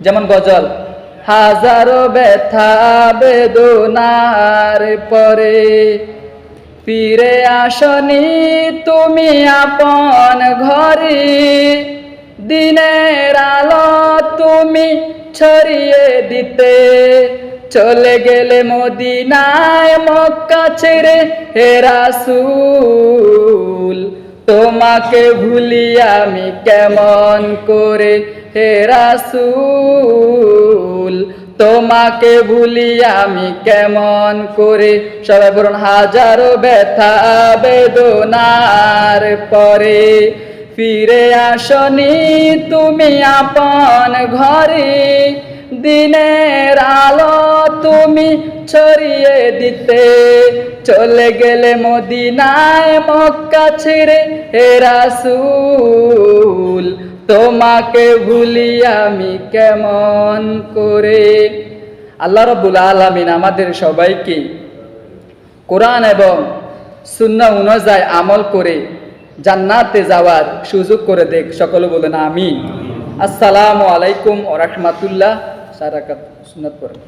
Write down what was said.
যেমন গজল, হাজারো ব্যথা বেদনার পরে ফিরে আসনি তুমি আপন ঘরে, দিনের আলো তুমি ছড়িয়ে দিতে চলে গেলে মদিনায় মক্কা ছেড়ে হে রাসূল। তোমাকে ভুলি আমি কেমন করে হে রাসূল, তোমাকে ভুলি আমি কেমন করে। সবাই বলুন, হাজারো ব্যথা বেদনার পরে ফিরে আসনি তুমি আপন ঘরে, দিনের আলো তুমি ছড়িয়ে দিতে চলে গেলে মদিনায় মক্কা ছেড়ে হে রাসূল। তোমাকে ভুলি আমি কেমন করে। আল্লাহ রাব্বুল আলামিন আমাদের সবাইকে কোরআন এবং সুন্নাহ অনুযায়ী আমল করে জান্নাতে যাওয়ার সুযোগ করে দেখ। সকলে বলেন আমিন। আসসালামু আলাইকুম ওয়া রাহমাতুল্লাহ। সারাকাত সুন্নাত পড়েন।